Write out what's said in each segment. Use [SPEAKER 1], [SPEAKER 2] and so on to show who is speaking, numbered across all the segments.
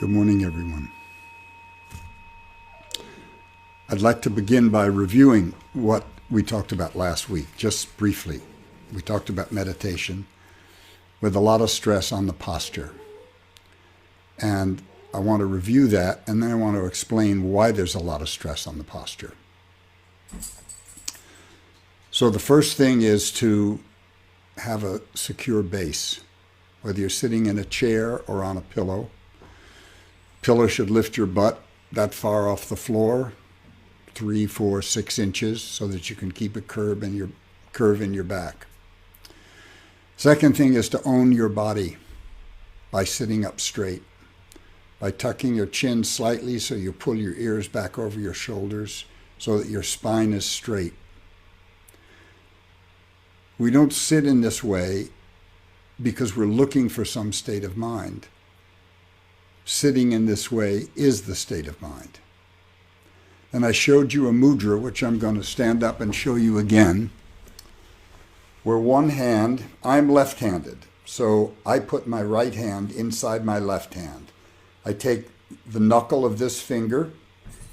[SPEAKER 1] Good morning, everyone. I'd like to begin by reviewing what we talked about last week, just briefly. We talked about meditation with a lot of stress on the posture. And I want to review that, and then I want to explain why there's a lot of stress on the posture. So the first thing is to have a secure base, whether you're sitting in a chair or on a pillow. Pillow should lift your butt that far off the floor, 3, 4, 6 inches, so that you can keep a curve in your back. Second thing is to own your body by sitting up straight, by tucking your chin slightly so you pull your ears back over your shoulders so that your spine is straight. We don't sit in this way because we're looking for some state of mind. Sitting in this way is the state of mind. And I showed you a mudra, which I'm going to stand up and show you again, where one hand, I'm left-handed, so I put my right hand inside my left hand. I take the knuckle of this finger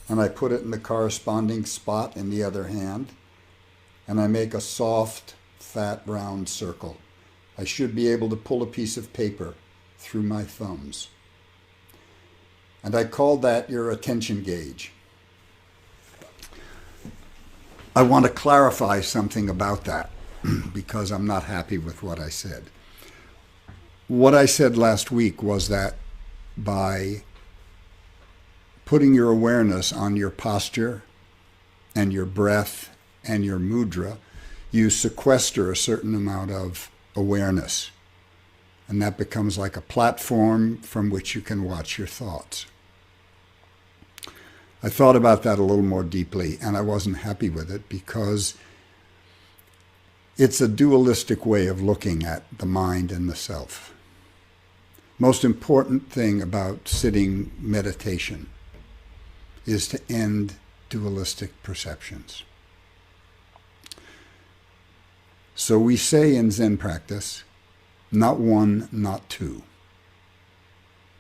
[SPEAKER 1] and I put it in the corresponding spot in the other hand, and I make a soft, fat, round circle. I should be able to pull a piece of paper through my thumbs. And I call that your attention gauge. I want to clarify something about that because I'm not happy with what I said. What I said last week was that by putting your awareness on your posture and your breath and your mudra, you sequester a certain amount of awareness. And that becomes like a platform from which you can watch your thoughts. I thought about that a little more deeply, and I wasn't happy with it because it's a dualistic way of looking at the mind and the self. Most important thing about sitting meditation is to end dualistic perceptions. So we say in Zen practice, not one, not two.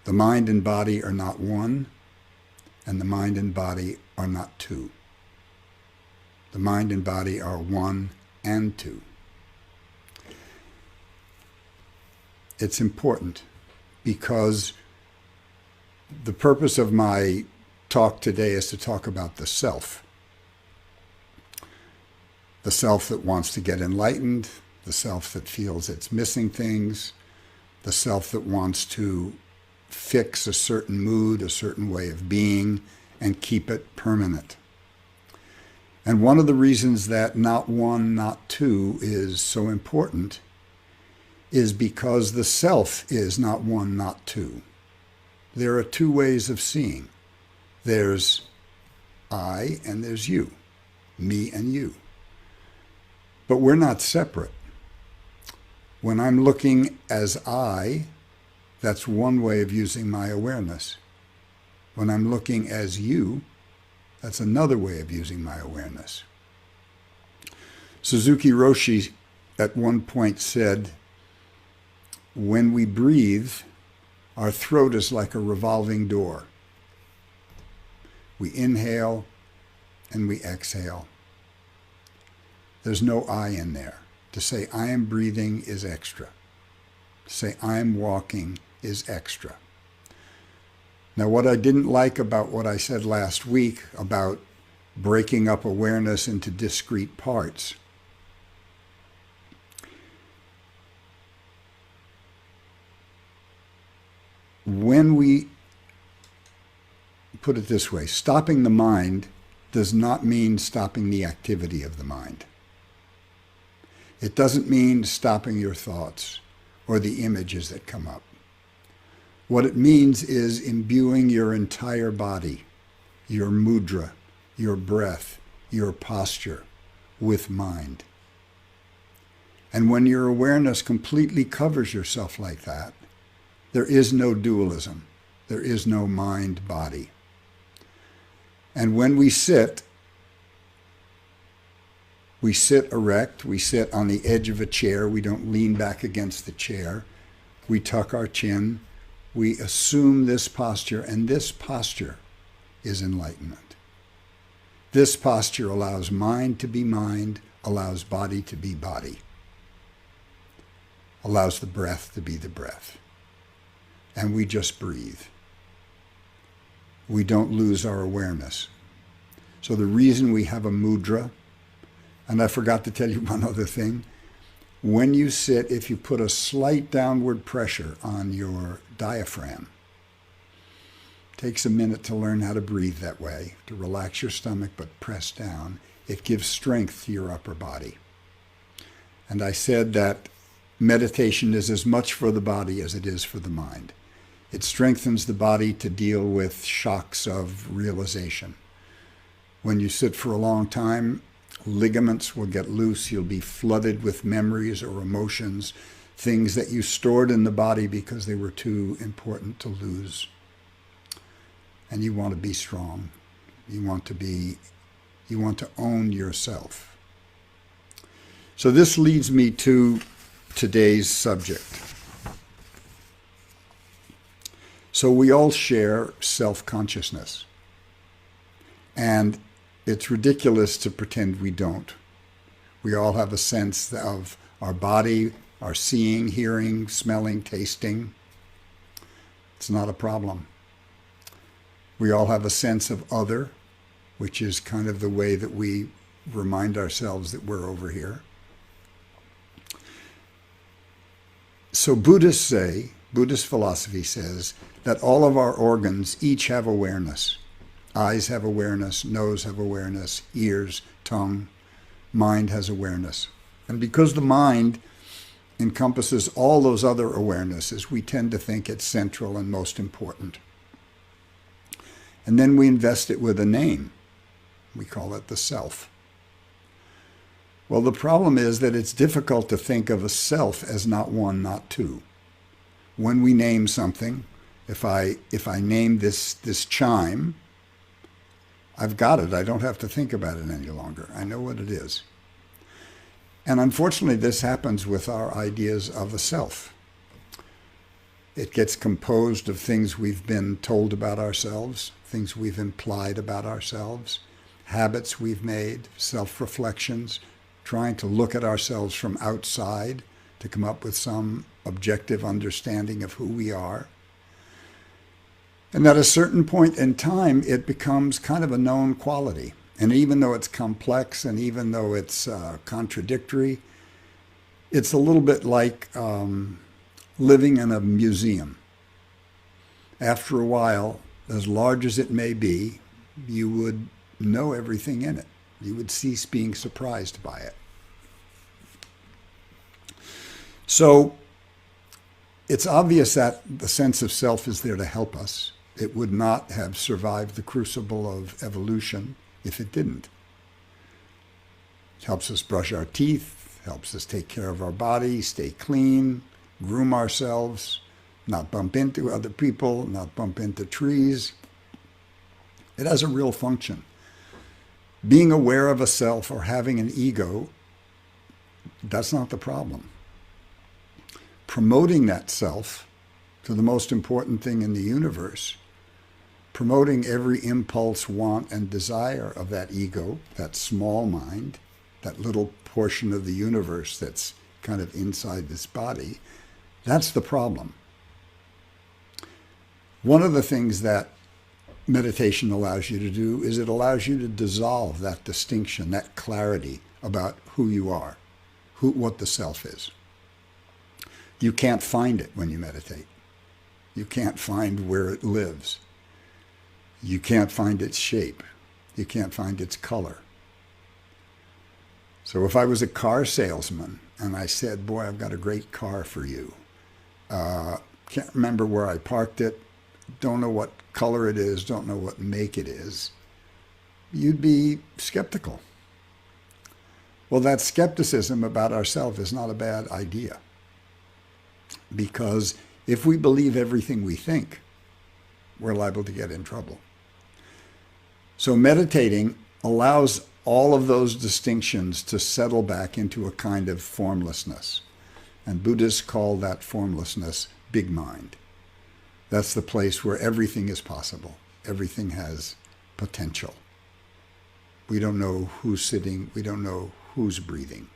[SPEAKER 1] The mind and body are not one, and the mind and body are not two. The mind and body are one and two. It's important because the purpose of my talk today is to talk about the self. The self that wants to get enlightened, the self that feels it's missing things, the self that wants to fix a certain mood, a certain way of being, and keep it permanent. And one of the reasons that not one, not two is so important is because the self is not one, not two. There are two ways of seeing. There's I and there's you, me and you. But we're not separate. When I'm looking as I, that's one way of using my awareness. When I'm looking as you, that's another way of using my awareness. Suzuki Roshi at one point said, when we breathe, our throat is like a revolving door. We inhale and we exhale. There's no I in there. To say I am breathing is extra. To say I am walking is extra. Now, what I didn't like about what I said last week about breaking up awareness into discrete parts, when we put it this way, stopping the mind does not mean stopping the activity of the mind. It doesn't mean stopping your thoughts or the images that come up. What it means is imbuing your entire body, your mudra, your breath, your posture with mind. And when your awareness completely covers yourself like that, there is no dualism. There is no mind-body. And when we sit erect, we sit on the edge of a chair, we don't lean back against the chair, we tuck our chin, we assume this posture, and this posture is enlightenment. This posture allows mind to be mind, allows body to be body, allows the breath to be the breath. And we just breathe. We don't lose our awareness. So the reason we have a mudra, and I forgot to tell you one other thing, when you sit, if you put a slight downward pressure on your diaphragm, it takes a minute to learn how to breathe that way, to relax your stomach but press down. It gives strength to your upper body. And I said that meditation is as much for the body as it is for the mind. It strengthens the body to deal with shocks of realization. When you sit for a long time, ligaments will get loose. You'll be flooded with memories or emotions, things that you stored in the body because they were too important to lose. And you want to be strong. You want to own yourself. So this leads me to today's subject. So we all share self-consciousness. And it's ridiculous to pretend we don't. We all have a sense of our body, our seeing, hearing, smelling, tasting. It's not a problem. We all have a sense of other, which is kind of the way that we remind ourselves that we're over here. So Buddhist philosophy says that all of our organs each have awareness. Eyes have awareness, nose have awareness, ears, tongue, mind has awareness. And because the mind encompasses all those other awarenesses, we tend to think it's central and most important. And then we invest it with a name. We call it the self. Well, the problem is that it's difficult to think of a self as not one, not two. When we name something, if I name this chime, I've got it. I don't have to think about it any longer. I know what it is. And unfortunately, this happens with our ideas of a self. It gets composed of things we've been told about ourselves, things we've implied about ourselves, habits we've made, self-reflections, trying to look at ourselves from outside to come up with some objective understanding of who we are. And at a certain point in time, it becomes kind of a known quality. And even though it's complex and even though it's contradictory, it's a little bit like living in a museum. After a while, as large as it may be, you would know everything in it. You would cease being surprised by it. So it's obvious that the sense of self is there to help us. It would not have survived the crucible of evolution if it didn't. It helps us brush our teeth, helps us take care of our body, stay clean, groom ourselves, not bump into other people, not bump into trees. It has a real function. Being aware of a self or having an ego, that's not the problem. Promoting that self to the most important thing in the universe, promoting every impulse, want, and desire of that ego, that small mind, that little portion of the universe that's kind of inside this body, that's the problem. One of the things that meditation allows you to do is it allows you to dissolve that distinction, that clarity about who you are, what the self is. You can't find it when you meditate. You can't find where it lives. You can't find its shape. You can't find its color. So if I was a car salesman and I said, boy, I've got a great car for you. Can't remember where I parked it. Don't know what color it is. Don't know what make it is. You'd be skeptical. Well, that skepticism about ourselves is not a bad idea. Because if we believe everything we think, we're liable to get in trouble. So meditating allows all of those distinctions to settle back into a kind of formlessness. And Buddhists call that formlessness big mind. That's the place where everything is possible. Everything has potential. We don't know who's sitting. We don't know who's breathing.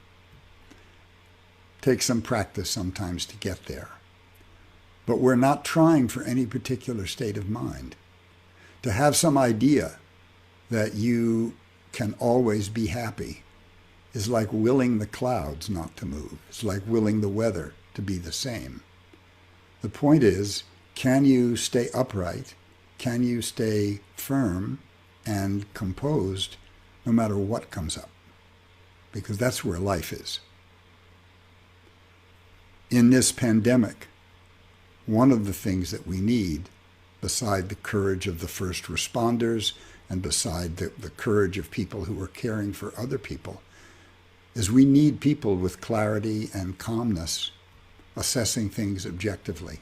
[SPEAKER 1] Takes some practice sometimes to get there. But we're not trying for any particular state of mind. To have some idea that you can always be happy is like willing the clouds not to move. It's like willing the weather to be the same. The point is, can you stay upright? Can you stay firm and composed no matter what comes up? Because that's where life is. In this pandemic, one of the things that we need, beside the courage of the first responders and beside the courage of people who are caring for other people, is we need people with clarity and calmness, assessing things objectively,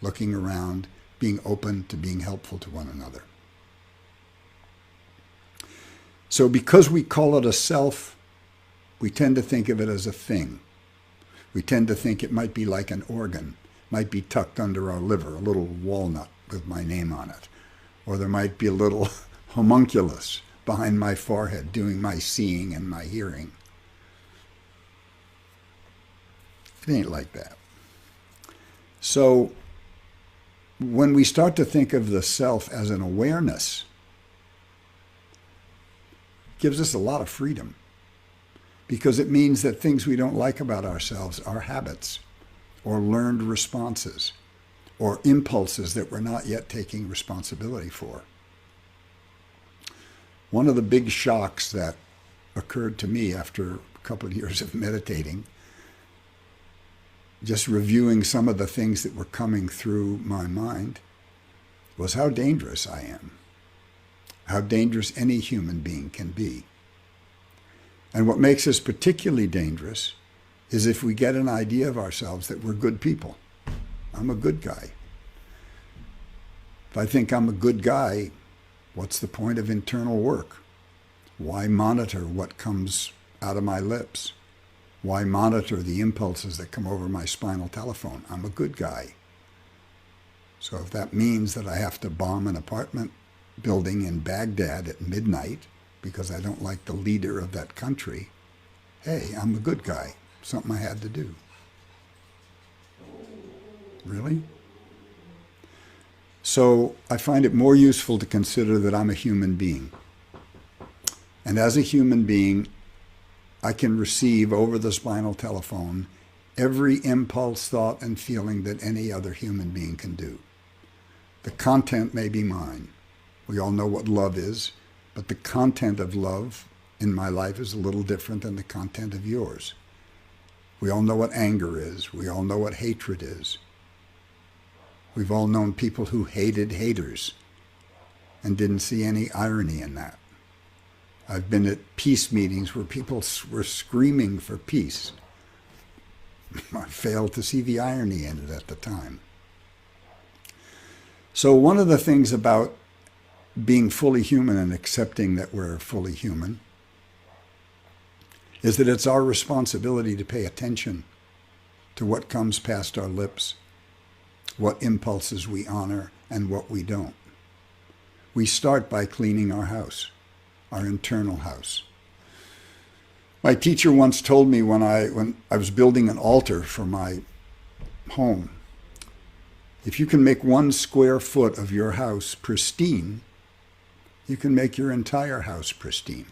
[SPEAKER 1] looking around, being open to being helpful to one another. So because we call it a self, we tend to think of it as a thing. We tend to think it might be like an organ, might be tucked under our liver, a little walnut with my name on it. Or there might be a little homunculus behind my forehead doing my seeing and my hearing. It ain't like that. So when we start to think of the self as an awareness, it gives us a lot of freedom, because it means that things we don't like about ourselves are habits or learned responses or impulses that we're not yet taking responsibility for. One of the big shocks that occurred to me after a couple of years of meditating, just reviewing some of the things that were coming through my mind, was how dangerous I am, how dangerous any human being can be. And what makes us particularly dangerous is if we get an idea of ourselves that we're good people. I'm a good guy. If I think I'm a good guy, what's the point of internal work? Why monitor what comes out of my lips? Why monitor the impulses that come over my spinal telephone? I'm a good guy. So if that means that I have to bomb an apartment building in Baghdad at midnight because I don't like the leader of that country, hey, I'm a good guy. Something I had to do. Really? So I find it more useful to consider that I'm a human being. And as a human being, I can receive over the spinal telephone every impulse, thought, and feeling that any other human being can do. The content may be mine. We all know what love is, but the content of love in my life is a little different than the content of yours. We all know what anger is. We all know what hatred is. We've all known people who hated haters and didn't see any irony in that. I've been at peace meetings where people were screaming for peace. I failed to see the irony in it at the time. So one of the things about being fully human and accepting that we're fully human is that it's our responsibility to pay attention to what comes past our lips, what impulses we honor and what we don't. We start by cleaning our house, our internal house. My teacher once told me when I was building an altar for my home, if you can make 1 square foot of your house pristine, you can make your entire house pristine.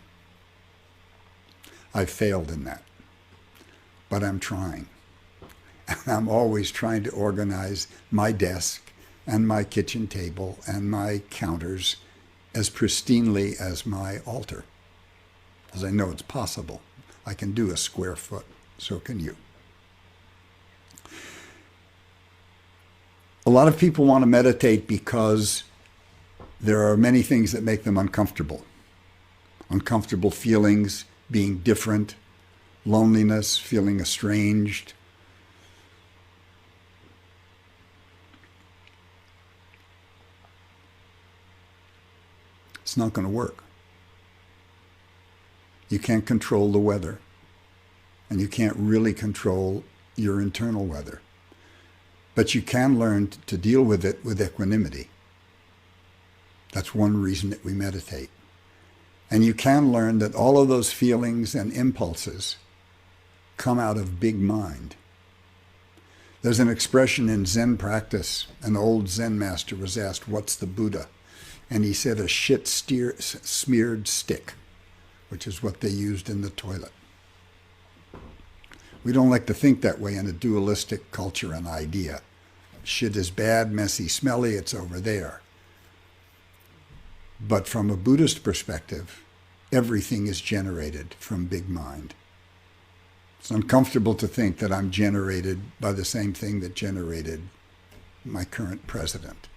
[SPEAKER 1] I've failed in that, but I'm trying. And I'm always trying to organize my desk and my kitchen table and my counters as pristinely as my altar, because I know it's possible. I can do a square foot, so can you. A lot of people want to meditate because there are many things that make them uncomfortable. Uncomfortable feelings, being different, loneliness, feeling estranged. It's not going to work. You can't control the weather, and you can't really control your internal weather. But you can learn to deal with it with equanimity. That's one reason that we meditate. And you can learn that all of those feelings and impulses come out of big mind. There's an expression in Zen practice. An old Zen master was asked, "What's the Buddha?" And he said, "A smeared stick," which is what they used in the toilet. We don't like to think that way in a dualistic culture and idea. Shit is bad, messy, smelly, it's over there. But from a Buddhist perspective, everything is generated from big mind. It's uncomfortable to think that I'm generated by the same thing that generated my current president.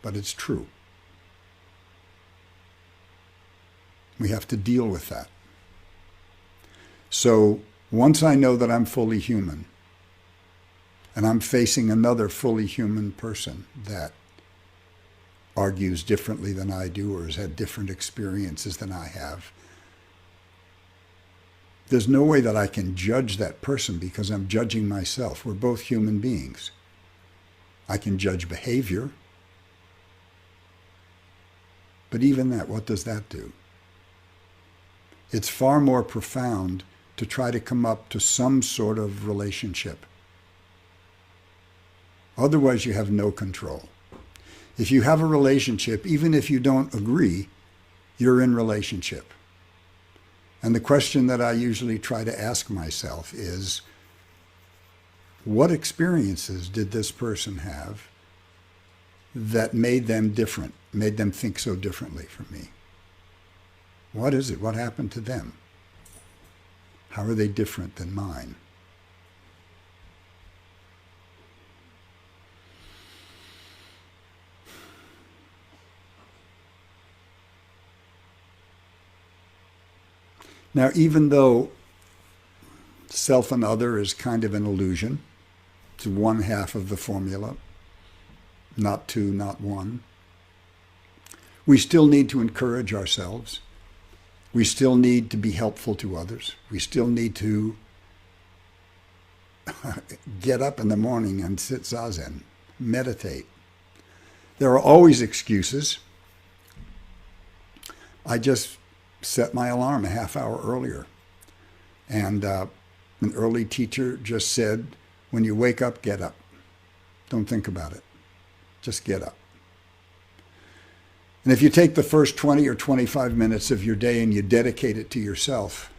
[SPEAKER 1] But it's true. We have to deal with that. So once I know that I'm fully human, and I'm facing another fully human person that argues differently than I do or has had different experiences than I have, there's no way that I can judge that person because I'm judging myself. We're both human beings. I can judge behavior, but even that, what does that do? It's far more profound to try to come up to some sort of relationship. Otherwise, you have no control. If you have a relationship, even if you don't agree, you're in relationship. And the question that I usually try to ask myself is, what experiences did this person have that made them different, made them think so differently from me? What is it? What happened to them? How are they different than mine? Now, even though self and other is kind of an illusion, it's one half of the formula, not two, not one, we still need to encourage ourselves. We still need to be helpful to others. We still need to get up in the morning and sit zazen, meditate. There are always excuses. I just set my alarm a half hour earlier. And an early teacher just said, when you wake up, get up. Don't think about it. Just get up. And if you take the first 20 or 25 minutes of your day and you dedicate it to yourself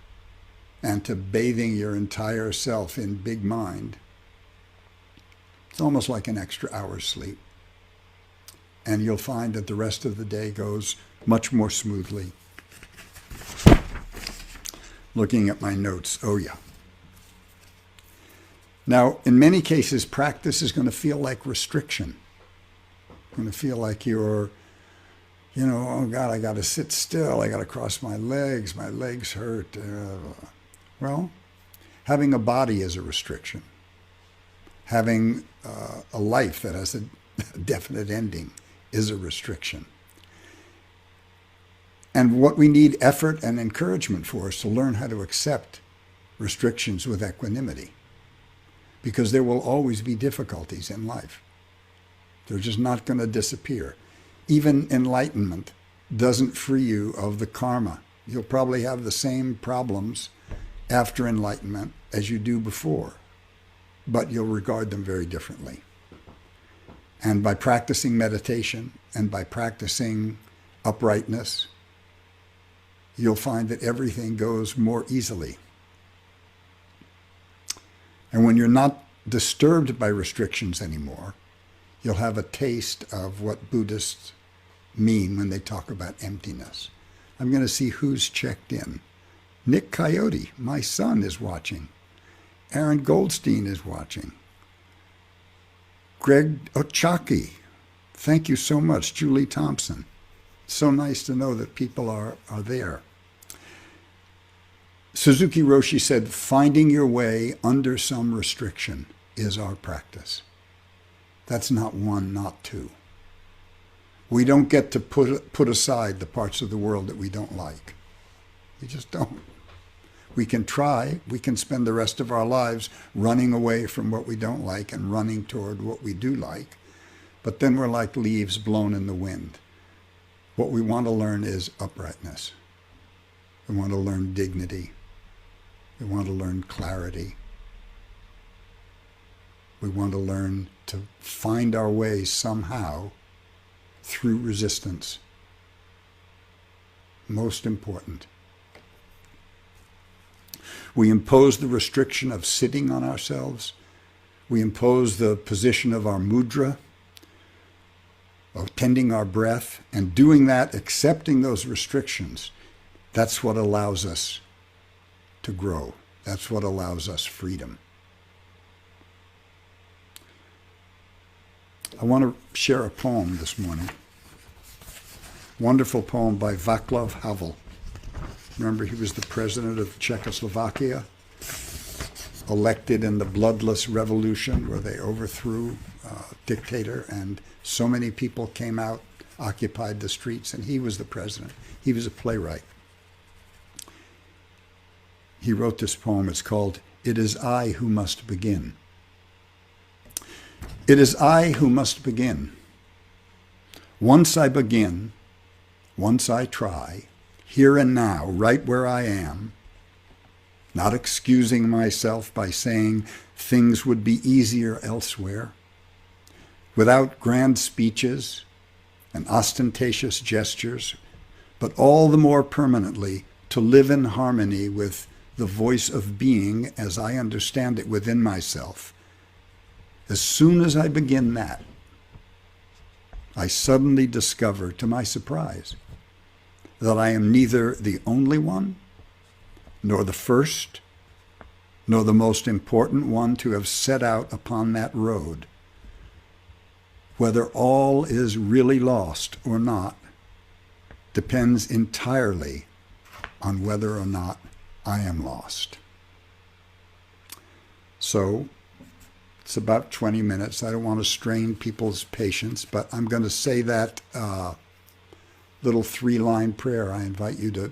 [SPEAKER 1] and to bathing your entire self in big mind, it's almost like an extra hour's sleep. And you'll find that the rest of the day goes much more smoothly. Looking at my notes, oh yeah. Now, in many cases, practice is going to feel like restriction. It's going to feel like you're, oh God, I got to sit still. I got to cross my legs hurt. Well, having a body is a restriction. Having a life that has a definite ending is a restriction. And what we need effort and encouragement for is to learn how to accept restrictions with equanimity. Because there will always be difficulties in life. They're just not going to disappear. Even enlightenment doesn't free you of the karma. You'll probably have the same problems after enlightenment as you do before, but you'll regard them very differently. And by practicing meditation and by practicing uprightness, you'll find that everything goes more easily. And when you're not disturbed by restrictions anymore, you'll have a taste of what Buddhists mean when they talk about emptiness. I'm going to see who's checked in. Nick Coyote, my son, is watching. Aaron Goldstein is watching. Greg Ochaki, thank you so much. Julie Thompson. So nice to know that people are there. Suzuki Roshi said, finding your way under some restriction is our practice. That's not one, not two. We don't get to put aside the parts of the world that we don't like. We just don't. We can try. We can spend the rest of our lives running away from what we don't like and running toward what we do like. But then we're like leaves blown in the wind. What we want to learn is uprightness. We want to learn dignity. We want to learn clarity. We want to learn to find our way somehow through resistance. Most important. We impose the restriction of sitting on ourselves. We impose the position of our mudra, of tending our breath, and doing that, accepting those restrictions. That's what allows us to grow. That's what allows us freedom. I want to share a poem this morning. Wonderful poem by Václav Havel. Remember, he was the president of Czechoslovakia, elected in the bloodless revolution where they overthrew a dictator, and so many people came out, occupied the streets, and he was the president. He was a playwright. He wrote this poem. It's called, "It is I Who Must Begin." It is I who must begin. Once I begin, once I try, here and now, right where I am, not excusing myself by saying things would be easier elsewhere, without grand speeches and ostentatious gestures, but all the more permanently to live in harmony with the voice of being as I understand it within myself. As soon as I begin that, I suddenly discover, to my surprise, that I am neither the only one, nor the first, nor the most important one to have set out upon that road. Whether all is really lost or not depends entirely on whether or not I am lost. So, it's about 20 minutes. I don't want to strain people's patience, but I'm going to say that little 3-line prayer. I invite you to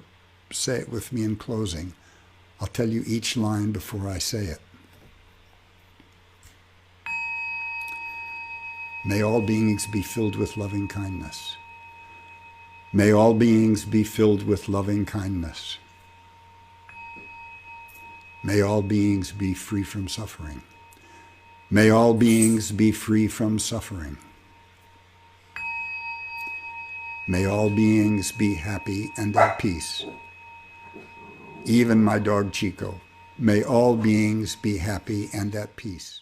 [SPEAKER 1] say it with me in closing. I'll tell you each line before I say it. May all beings be filled with loving kindness. May all beings be filled with loving kindness. May all beings be free from suffering. May all beings be free from suffering. May all beings be happy and at peace. Even my dog Chico. May all beings be happy and at peace.